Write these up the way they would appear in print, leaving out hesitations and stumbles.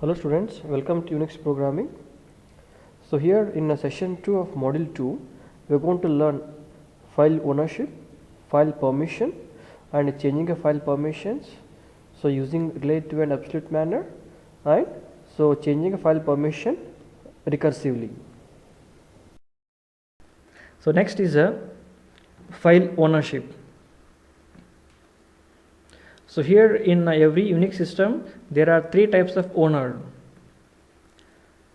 Hello students, welcome to Unix programming. So here in session 2 of module 2, we are going to learn file ownership, file permission and changing a file permissions. So using relative and absolute manner, and so changing a file permission recursively. So next is a file ownership. So here in every Unix system there are three types of owner.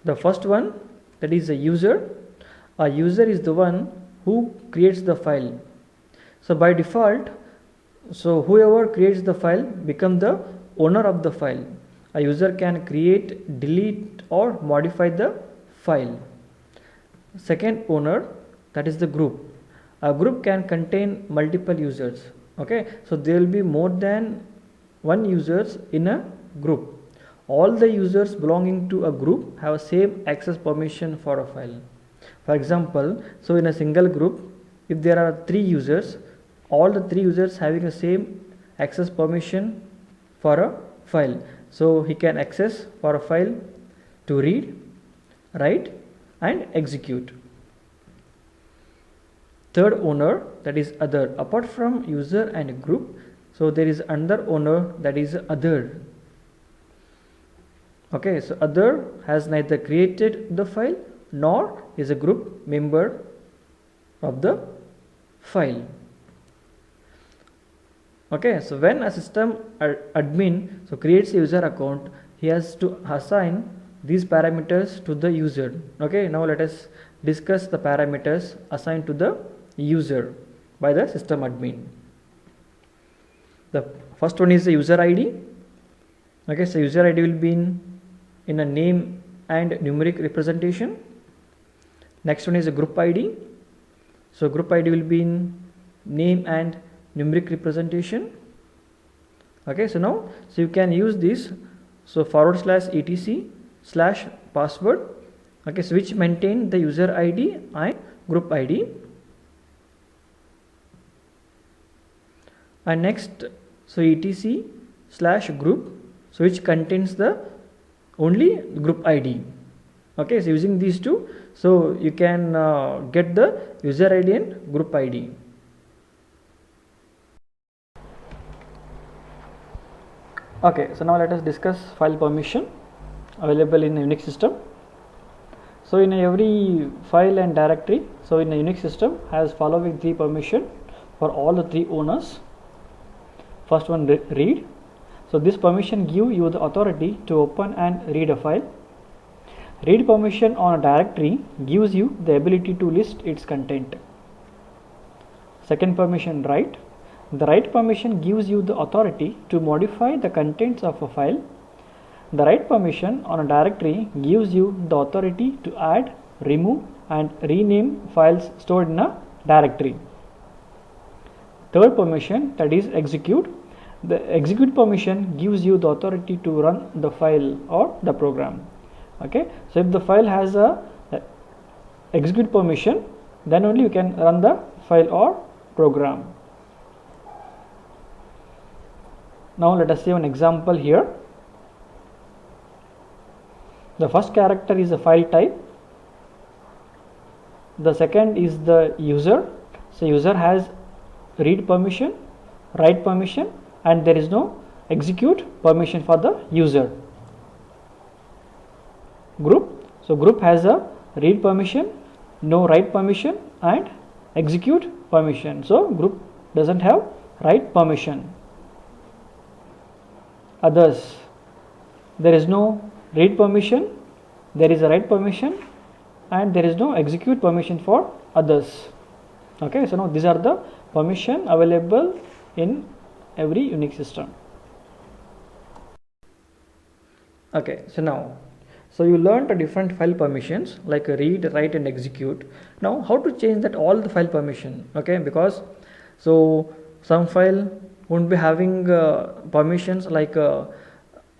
The first one, that is a user. A user is the one who creates the file. So by default, so whoever creates the file become the owner of the file. A user can create, delete or modify the file. Second owner, that is the group. A group can contain multiple users. Okay, so there will be more than one users in a group. All the users belonging to a group have same access permission for a file. For example, so in a single group, if there are 3 users, all the 3 users having the same access permission for a file. So he can access for a file to read, write and execute. Third owner, that is other. Apart from user and group, so there is another owner, that is other. Okay, so other has neither created the file nor is a group member of the file. Okay, so when a system admin so creates a user account, he has to assign these parameters to the user. Okay, now let us discuss the parameters assigned to the user by the system admin. The first one is the user ID. Okay, so user ID will be in a name and numeric representation. Next one is a group ID. So group ID will be in name and numeric representation. Okay, so now so you can use this, so /etc/password, okay, so which maintain the user ID and group ID. And next, so etc/group, so which contains the only group ID. Okay, so using these two, so you can get the user ID and group ID. Okay, so now let us discuss file permission available in a Unix system. So in every file and directory, so in a Unix system has following 3 permission for all the 3 owners. First one, read. So this permission give you the authority to open and read a file. Read permission on a directory gives you the ability to list its content. Second permission, write. The write permission gives you the authority to modify the contents of a file. The write permission on a directory gives you the authority to add, remove and rename files stored in a directory. Third permission, that is execute. The execute permission gives you the authority to run the file or the program. Okay, so if the file has a execute permission, then only you can run the file or program. Now let us see an example here. The first character is a file type. The second is the user. So user has read permission, write permission and there is no execute permission for the user. Group, so group has a read permission, no write permission and execute permission. So group doesn't have write permission. Others, there is no read permission, there is a write permission and there is no execute permission for others. Okay, so now these are the permission available in every Unix system. Okay, so now, so you learned the different file permissions like read, write and execute. Now how to change that all the file permission? Okay, because so some file won't be having permissions like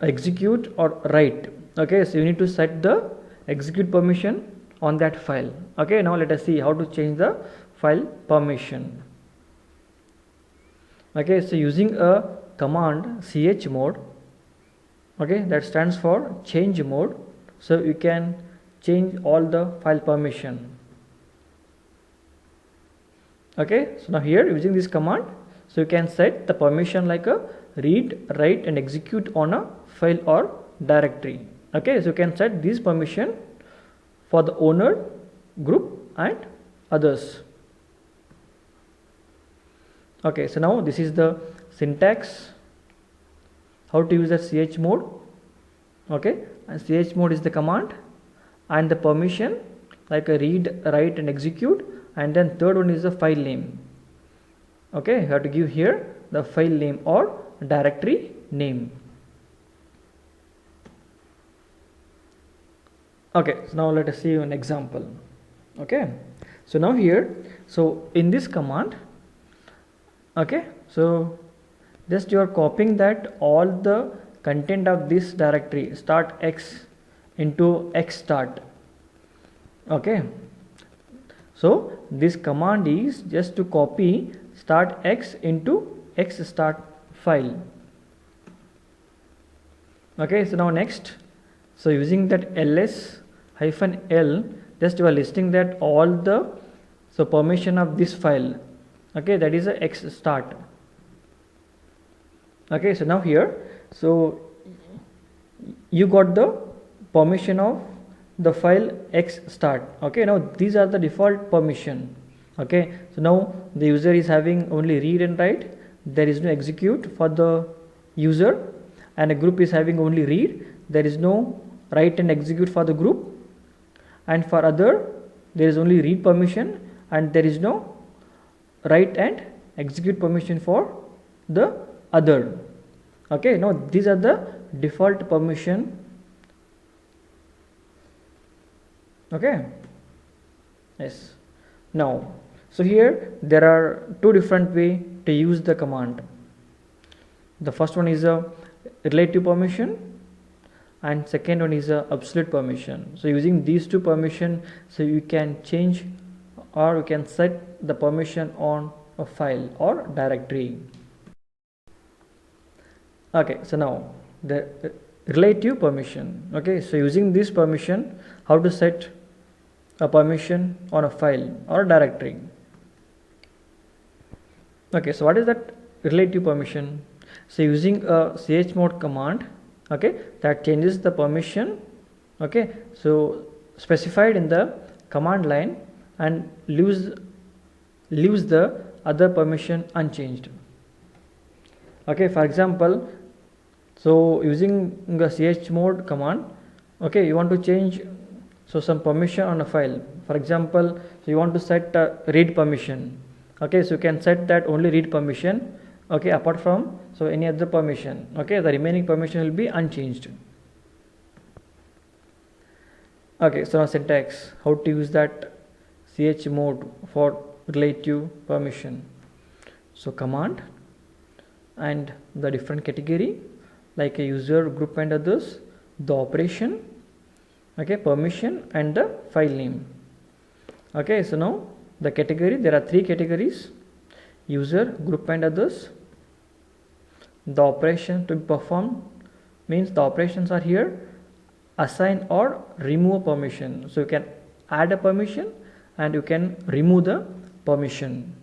execute or write. Okay, so you need to set the execute permission on that file. Okay, now let us see how to change the file permission. Okay, so using a command chmod, okay, that stands for change mode. So you can change all the file permission. Okay, so now here using this command, so you can set the permission like a read, write and execute on a file or directory. Okay, so you can set this permission for the owner, group and others. Okay, so now this is the syntax, how to use the chmod. Okay, and chmod is the command, and the permission like a read, write and execute, and then third one is the file name. Okay, you have to give here the file name or directory name. Okay, so now let us see an example. Okay, so now here, so in this command, okay, so just you are copying that all the content of this directory start x into x start. Okay, so this command is just to copy start x into x start file. Okay, so now next, so using that ls hyphen l, just you are listing that all the permission of this file. Okay, that is a x start. Okay, so now here, so you got the permission of the file x start. Okay, now these are the default permission. Okay, so now the user is having only read and write, there is no execute for the user, and a group is having only read, there is no write and execute for the group, and for other there is only read permission and there is no write and execute permission for the other. Okay, now these are the default permission. Okay, yes. Now, so here there are two different way to use the command. The first one is a relative permission and second one is a absolute permission. So using these two permission, so you can change or you can set the permission on a file or directory. Okay, so now the relative permission. Okay, so using this permission, how to set a permission on a file or directory. Okay, so what is that relative permission? So using a chmod command, okay, that changes the permission, okay, so specified in the command line and leaves the other permission unchanged. Okay, for example, so using the chmod command, okay, you want to change so some permission on a file. For example, so you want to set a read permission. Okay, so you can set that only read permission. Okay, apart from so any other permission. Okay, the remaining permission will be unchanged. Okay, so now syntax, how to use that chmod for relative permission. So command and the different category like a user, group and others, the operation, okay, permission and the file name. Okay, so now the category, there are three categories: user, group and others. The operation to be performed means the operations are here assign or remove permission. So you can add a permission and you can remove the permission.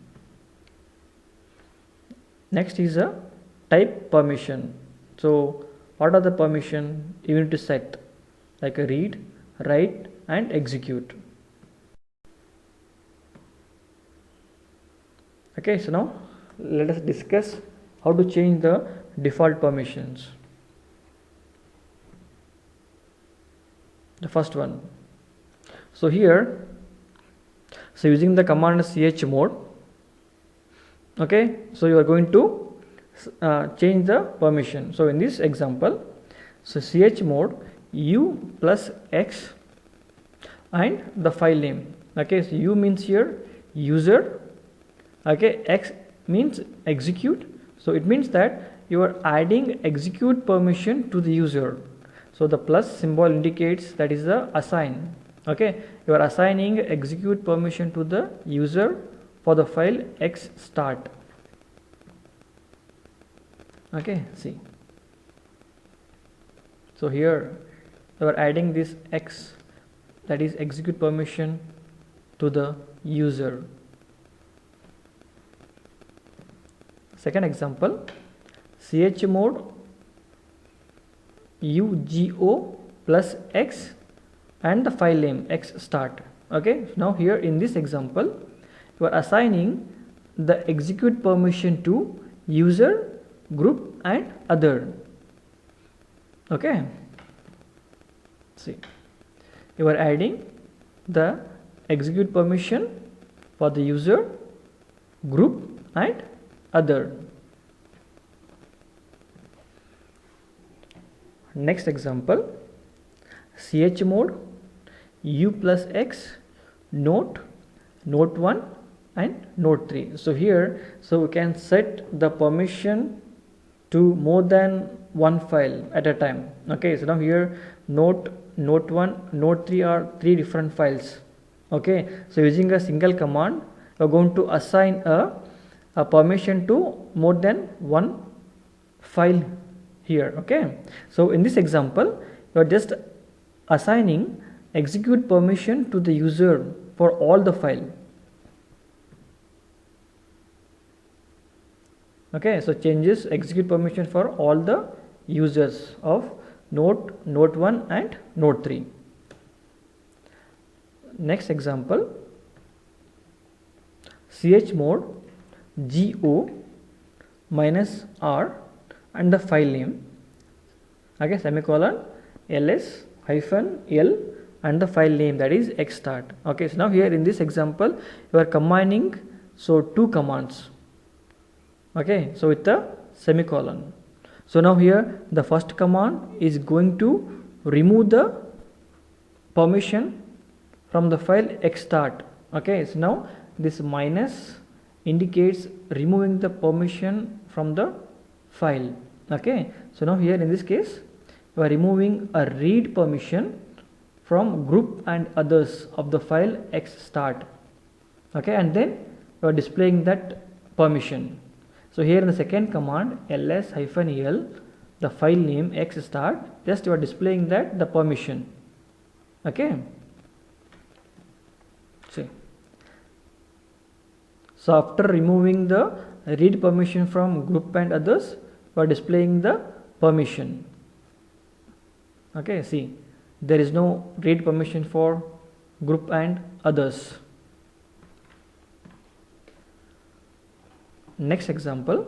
Next is a type permission. So what are the permission you need to set, like a read, write and execute. Okay, so now let us discuss how to change the default permissions. The first one, so here, so using the command chmod, okay, so you are going to change the permission. So in this example, so chmod u plus x and the file name. Okay, so u means here user, okay, x means execute. So it means that you are adding execute permission to the user. So the plus symbol indicates that is the assign. Okay, you are assigning execute permission to the user for the file x start. Okay, see. So here we are adding this X, that is execute permission, to the user. Second example, chmod ugo plus X and the file name X start. Okay, now here in this example you are assigning the execute permission to user, group and other. Okay, see, you are adding the execute permission for the user, group and other. Next example, chmod u plus X note 1 and note 3. So here, so we can set the permission to more than one file at a time. Okay, so now here note 1, note 3 are three different files. Okay, so using a single command we are going to assign a permission to more than one file here. Okay, so in this example you are just assigning execute permission to the user for all the file. Okay, so changes execute permission for all the users of note 1 and note 3. Next example, chmod go minus r and the file name, okay, semicolon ls hyphen l and the file name, that is X start. Okay, so now here in this example you are combining so two commands. Okay, so with the semicolon. So now here the first command is going to remove the permission from the file X start. Okay, so now this minus indicates removing the permission from the file. Okay, so now here in this case you are removing a read permission from group and others of the file X start. Okay, and then you are displaying that permission. So here in the second command ls hyphen el, the file name X start, just you are displaying that the permission. Okay, see, so after removing the read permission from group and others, you are displaying the permission. Okay, see, there is no read permission for group and others. Next example,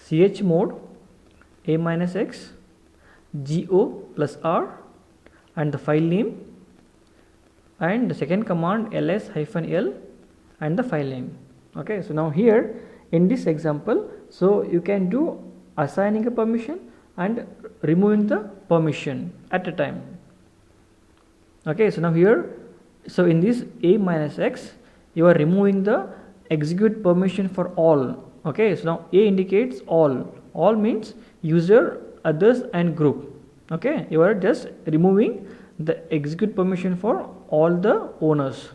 chmod a minus X go plus r and the file name, and the second command ls hyphen l and the file name. Okay, so now here in this example, so you can do assigning a permission and removing the permission at a time. Okay, so now here, so in this a minus X you are removing the execute permission for all. Okay, so now a indicates all means user, others and group. Okay, you are just removing the execute permission for all the owners.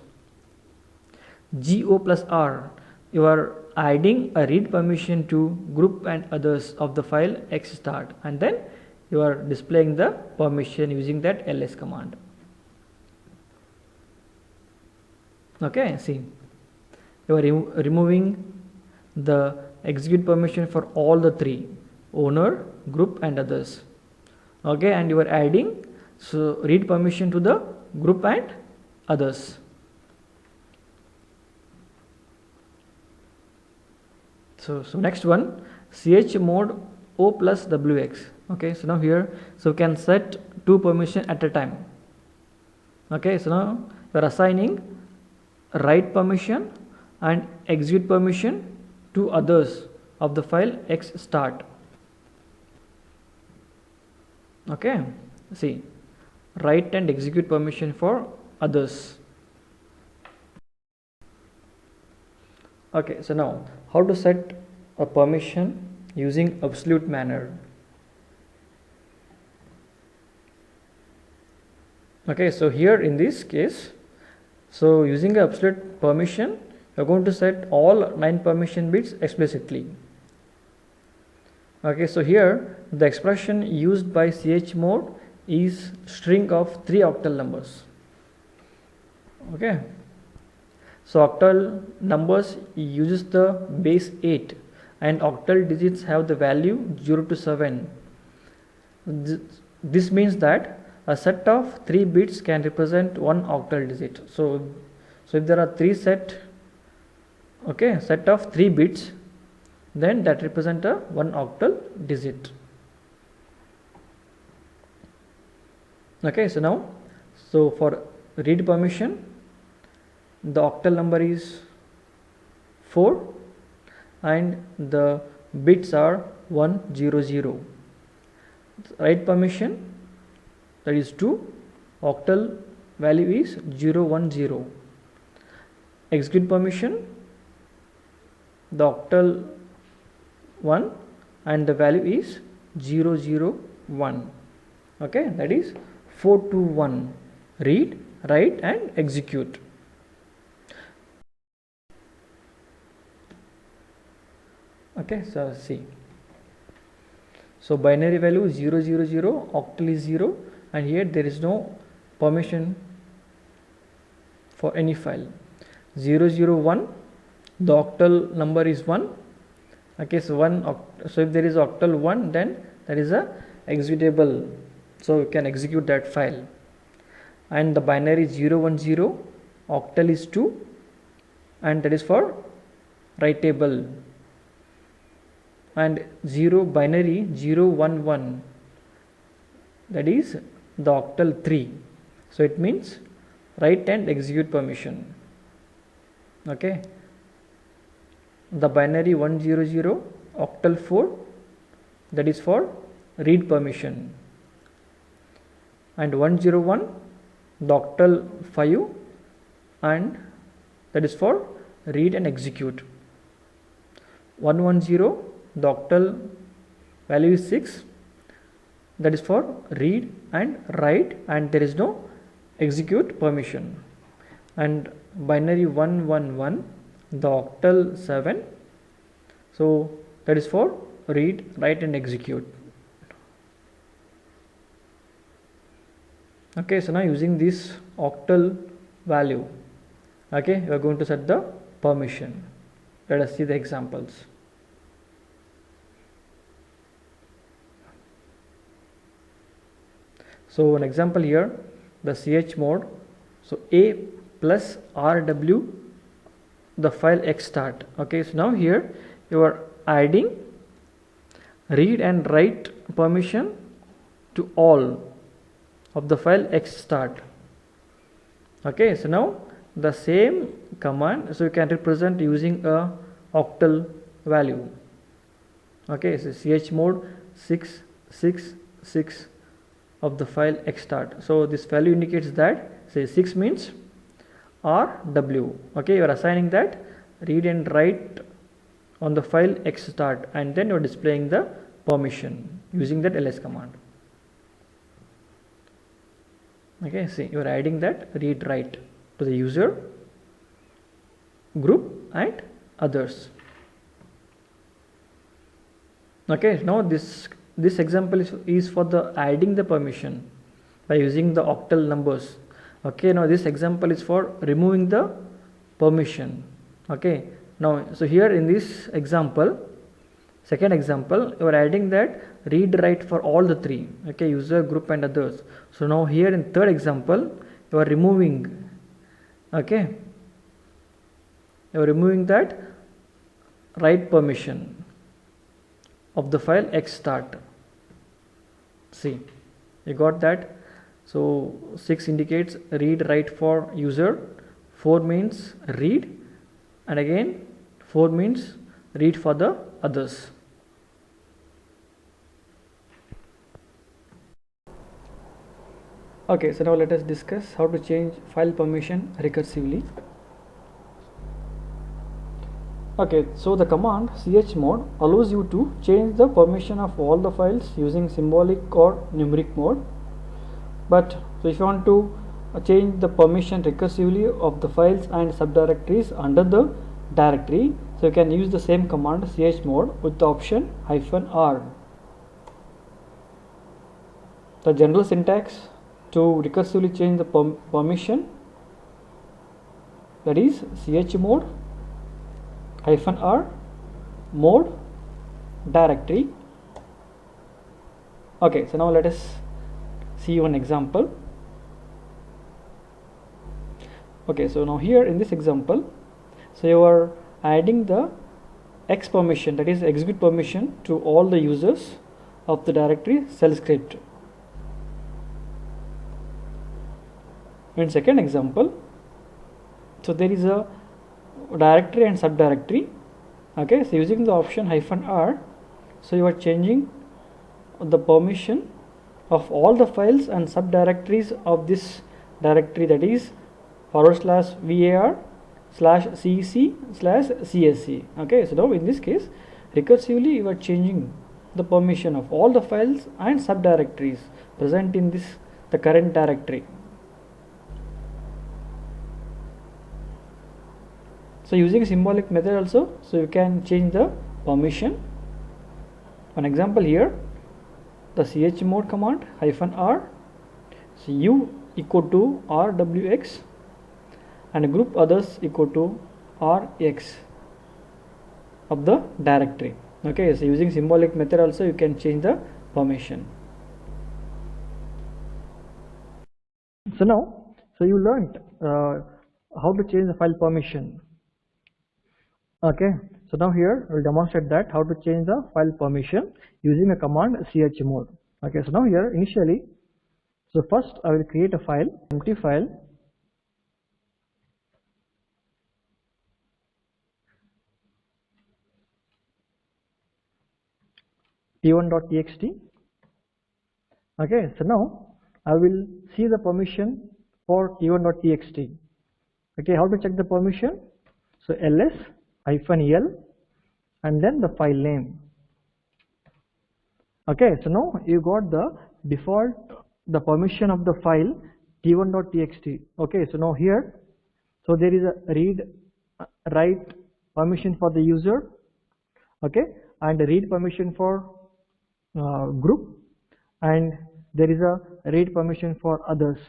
go plus r, you are adding a read permission to group and others of the file X start, and then you are displaying the permission using that ls command. Okay, see, you are removing the execute permission for all the three, owner, group and others. Okay, and you are adding so read permission to the group and others. So next one, chmod o plus wx. Okay, so now here, so we can set two permission at a time. Okay, so now you are assigning write permission and execute permission to others of the file X start. Okay, see, write and execute permission for others. Okay, so now how to set a permission using absolute manner. Okay, so here in this case, so using absolute permission, you are going to set all 9 permission bits explicitly. Okay, so here the expression used by chmod is string of 3 octal numbers. Okay, so octal numbers uses the base 8 and octal digits have the value 0 to 7. This means that a set of 3 bits can represent one octal digit. So if there are 3 set of 3 bits, then that represent a one octal digit. Okay, so now for read permission, the octal number is 4 and the bits are 100. Write permission, that is 2, octal value is 010. Execute permission, the octal 1 and the value is 001. Okay, that is 4 to 1. Read, write and execute. Okay, so see. So binary value 000, octal is 0, and here there is no permission for any file. 001, the octal number is 1. Okay, so if there is octal 1, then that is a executable, so you can execute that file. And the binary 010, octal is 2, and that is for writable. And 0 binary 011, that is the octal 3, so it means write and execute permission. Okay, the binary 100, octal 4, that is for read permission, and 101, the octal 5, and that is for read and execute. 110, the octal value is 6, that is for read and write, and there is no execute permission. And binary 111, the octal 7, so that is for read, write and execute. Okay, so now using this octal value, okay, we are going to set the permission. Let us see the examples. So an example here, the chmod, so a plus rw, the file xstart. Okay, so now here you are adding read and write permission to all of the file xstart. Okay, so now the same command, so you can represent using a octal value. Okay, so chmod 666 of the file xstart. So this value indicates that, say 6 means rw. Okay, you are assigning that read and write on the file xstart, and then you are displaying the permission using that ls command. Okay, see, you are adding that read write to the user, group and others. Okay, now this example is for the adding the permission by using the octal numbers. Okay, now this example is for removing the permission. Okay, now so here in this example, second example, you are adding that read write for all the 3, okay, user, group and others. So now here in third example, you are removing, okay, you are removing that write permission of the file xstart. See, you got that. So 6 indicates read write for user, 4 means read, and again 4 means read for the others. Okay, so now let us discuss how to change file permission recursively. Okay, so the command chmod allows you to change the permission of all the files using symbolic or numeric mode. But so if you want to change the permission recursively of the files and subdirectories under the directory, so you can use the same command chmod with the option -r. The general syntax to recursively change the permission, that is chmod -r mode directory. Okay, so now let us see one example. Okay, so now here in this example, so you are adding the X permission, that is execute permission, to all the users of the directory shell script. In second example, so there is a directory and subdirectory. Okay, so using the option -r, so you are changing the permission of all the files and subdirectories of this directory, that is /var/cec/csc. Okay, so now in this case recursively you are changing the permission of all the files and subdirectories present in the current directory. So using symbolic method also, so you can change the permission. An example here, the chmod command -r, so u equal to rwx and group others equal to rx of the directory. Okay, so using symbolic method also you can change the permission. So now, so you learned how to change the file permission. Okay, so now here we'll demonstrate that how to change the file permission using a command chmod. Okay, so now here initially, so first I will create a file, empty file, t1.txt. Okay, so now I will see the permission for t1.txt. Okay, how to check the permission? So ls-l and then the file name. Okay, so now you got the default, the permission of the file t1.txt. Okay, so now here, so there is a read write permission for the user, okay, and read permission for group, and there is a read permission for others.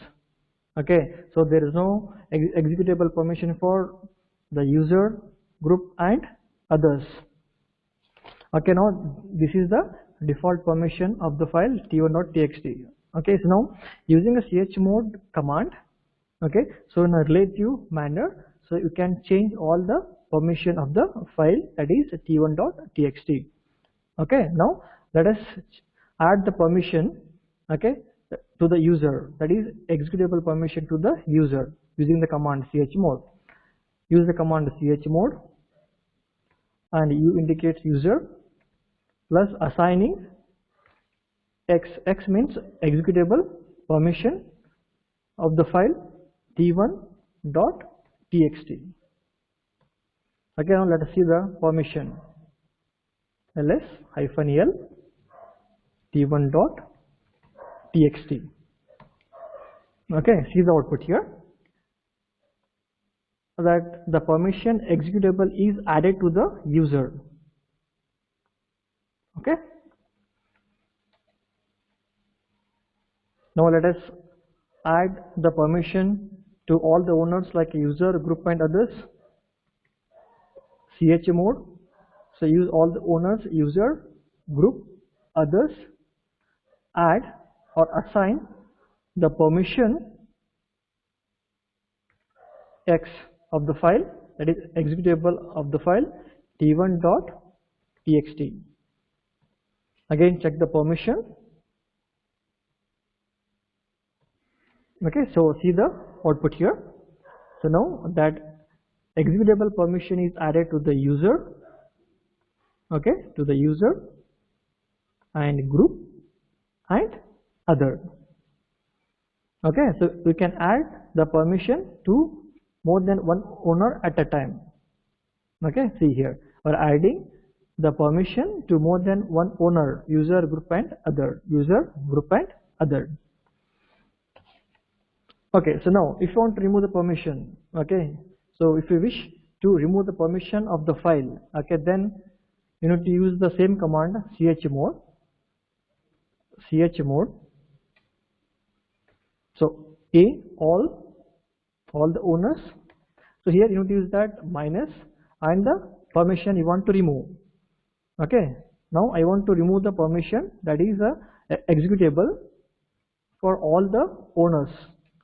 Okay, so there is no executable permission for the user, group and others. Okay, now this is the default permission of the file t1.txt. Okay, so now using a chmod command, okay, so in a relative manner, so you can change all the permission of the file, that is t1.txt. Okay, now let us add the permission, okay, to the user, that is executable permission to the user using the command chmod. Use the command chmod and u indicates user plus assigning x. X means executable permission of the file t1.txt. Okay, now let us see the permission. ls-l t1.txt. Okay, see the output here, that the permission executable is added to the user. Okay, now let us add the permission to all the owners like user, group and others. chmod, so use all the owners, user, group, others, add or assign the permission x of the file, that is executable of the file t1.txt. Again check the permission. Okay, so see the output here. So now that executable permission is added to the user, okay, to the user and group and other. Okay, so we can add the permission to more than one owner at a time. Okay, see here, we are adding the permission to more than one owner, user, group and other, user, group and other. Okay, so now if you want to remove the permission, okay, so if you wish to remove the permission of the file, okay, then you need to use the same command chmod So A, all the owners. So here you need to use that minus and the permission you want to remove. Okay, now I want to remove the permission that is a executable for all the owners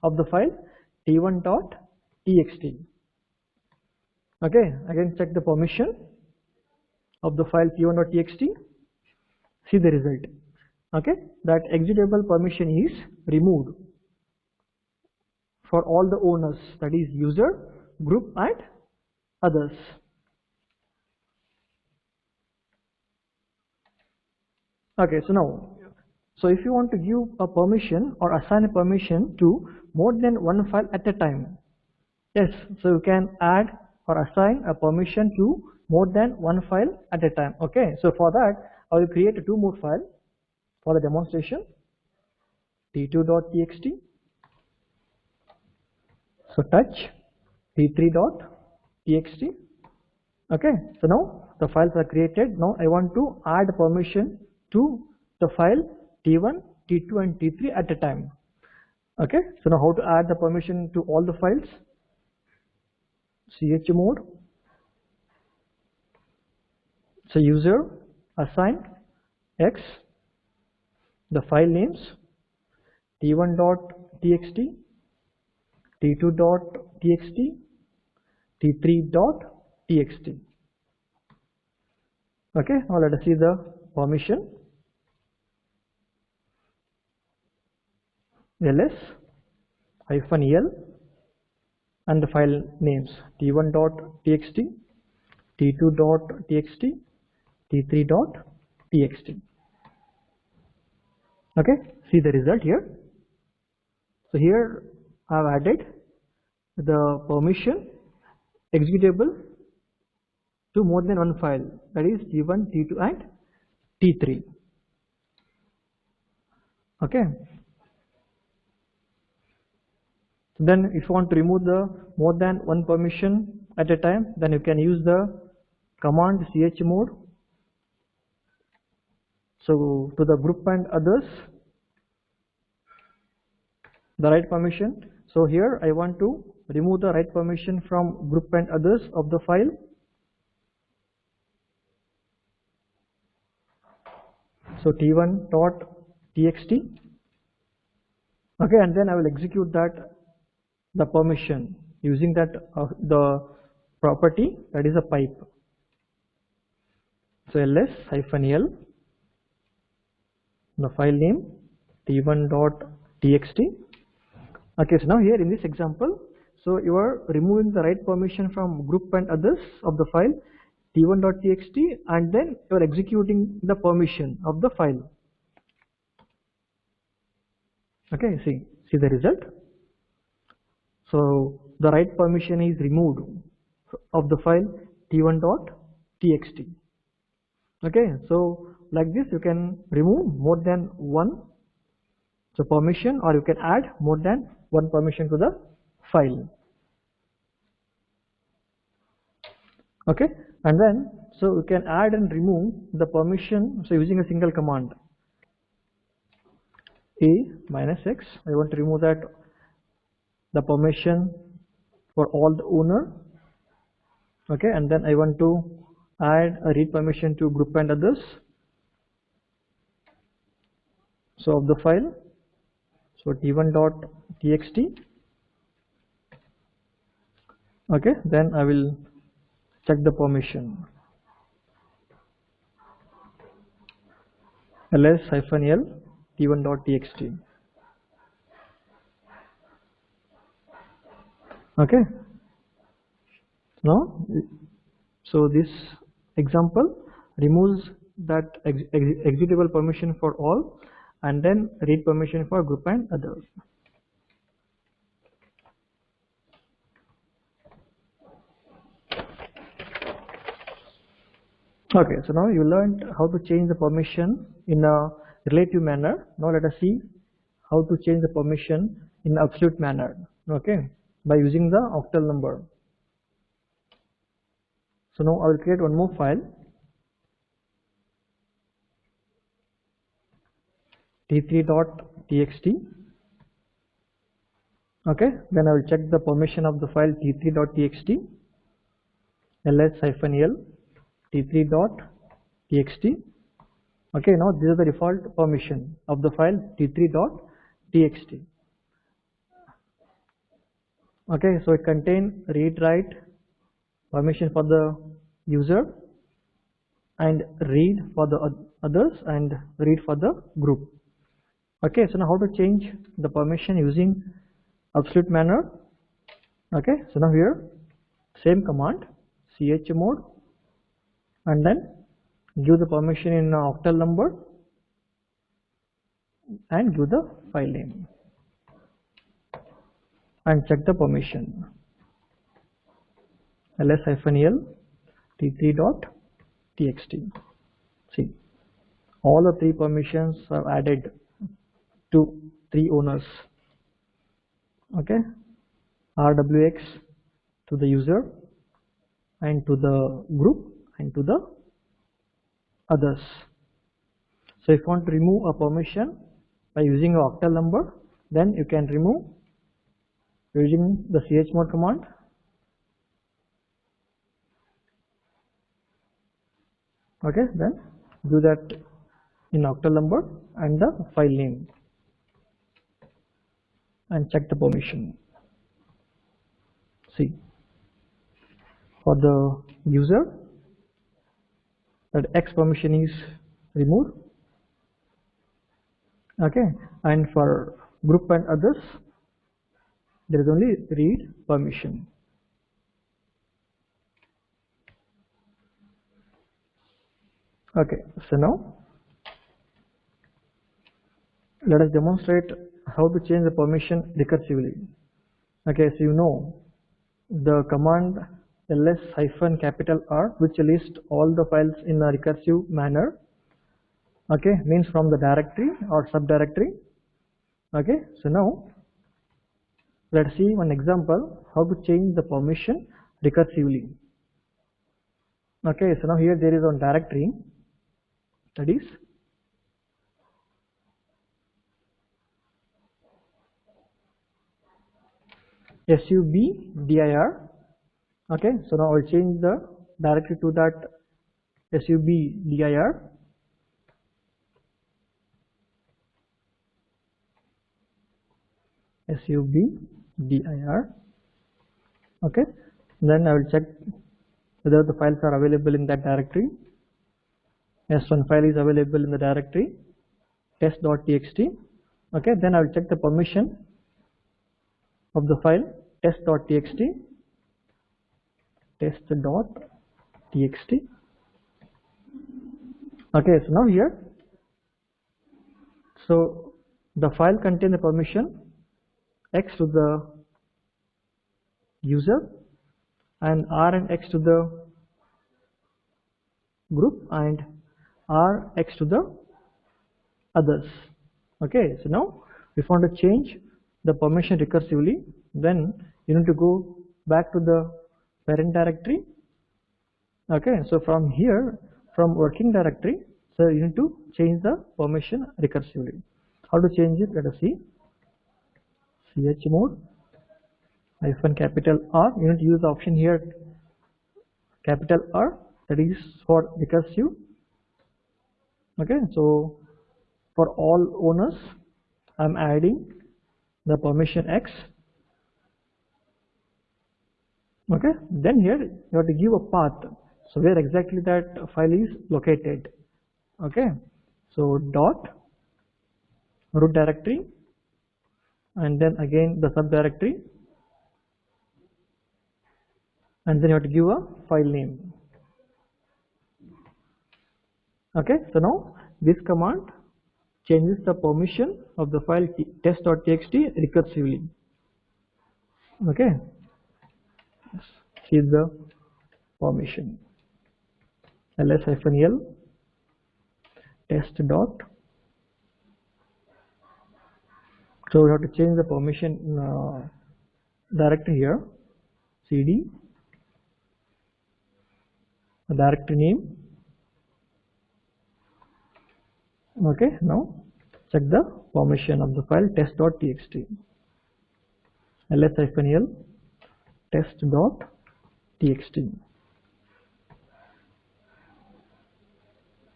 of the file t1.txt. Okay, again check the permission of the file t1.txt. See the result. Okay, that executable permission is removed for all the owners, that is user, group and others. Okay, so if you want to give a permission or assign a permission to more than one file at a time, yes, so you can add or assign a permission to more than one file at a time. Okay, so for that I will create two more files for the demonstration, t2.txt, so touch t3.txt. Okay, so now the files are created. Now I want to add permission to the file t1, t2 and t3 at a time. Okay, so now how to add the permission to all the files? chmod, so user assign x, the file names t1.txt, t2.txt, t3.txt. Okay, now let us see the permission. ls-l and the file names t1.txt, t2.txt, t3.txt. Okay, see the result here. So here I have added the permission executable to more than one file, that is t1, t2 and t3. Okay, so then if you want to remove the more than one permission at a time, then you can use the command chmod, so to the group and others, the write permission. So here I want to remove the write permission from group and others of the file. So t1.txt. Okay, and then I will execute the permission using that the property, that is a pipe. So ls-l, the file name t1.txt. Okay, so now here in this example, so you are removing the write permission from group and others of the file t1.txt, and then you are executing the permission of the file. Okay, see the result. So the write permission is removed of the file t1.txt. Okay, so like this you can remove more than one permission, or you can add more than one permission to the file. Okay, and then so you can add and remove the permission, so using a single command, a-x. I want to remove that the permission for all the owner. Okay, and then I want to add a read permission to group and others, so of the file, so t1.txt. Okay, then I will check the permission, ls-l t1.txt. Okay, now so this example removes that executable permission for all, and then read permission for group and others. Okay, so now you learned how to change the permission in a relative manner. Now let us see how to change the permission in absolute manner. Okay, by using the octal number. So now I will create one more file, t3.txt. Okay, then I will check the permission of the file t3.txt ls-l t3.txt. Okay, now this is the default permission of the file t3.txt. Okay, so it contains read write permission for the user and read for the others and read for the group. Okay, so now how to change the permission using absolute manner. Okay, so now here same command chmod and then give the permission in octal number and give the file name and check the permission ls-l t3.txt. See, all the three permissions are added to three owners. Okay, rwx to the user and to the group and to the others. So if you want to remove a permission by using an octal number, then you can remove using the chmod command. Okay, then do that in octal number and the file name and check the permission. See, for the user that X permission is removed. Okay, and for group and others there is only read permission. Okay, so now let us demonstrate how to change the permission recursively. Okay, so you know the command ls-R, which lists all the files in a recursive manner. Okay, means from the directory or subdirectory. Okay, so now let's see one example how to change the permission recursively. Okay, so now here there is one directory, that is subdir. Okay, so now I will change the directory to that subdir. subdir. Okay, then I will check whether the files are available in that directory. Yes, one file is available in the directory test.txt. Okay, then I will check the permission of the file test.txt. Okay, so now here, so the file contains the permission X to the user and R and X to the group and R X to the others. Okay, so now if you want to change the permission recursively, then you need to go back to the parent directory. Okay, so from here, from working directory, so you need to change the permission recursively. How to change it? Let us see. chmod -R. You need to use the option here R, that is for recursive. Okay, so for all owners I am adding the permission X. Okay, then here you have to give a path, so where exactly that file is located. Okay, so dot root directory and then again the subdirectory and then you have to give a file name. Okay, so now this command changes the permission of the file test.txt recursively. Okay, see the permission ls-l test dot. So we have to change the permission directory here, cd directory name. Okay, now check the permission of the file test.txt. ls-l test.txt.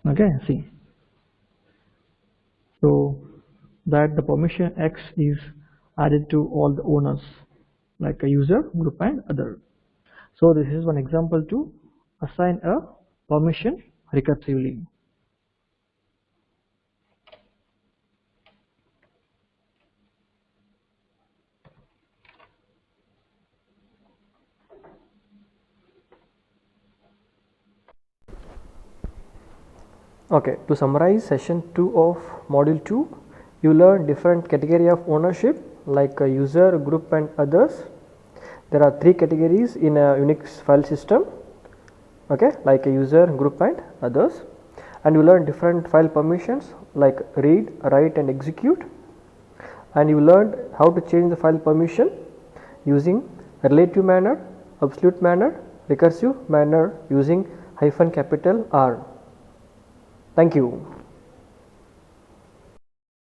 Okay, see, so that the permission X is added to all the owners like a user, group and other. So this is one example to assign a permission recursively. Okay, to summarize session 2 of module 2, you learn different category of ownership like a user, group and others. There are 3 categories in a Unix file system, okay, like a user, group and others. And you learn different file permissions like read, write and execute. And you learned how to change the file permission using relative manner, absolute manner, recursive manner using -R. Thank you.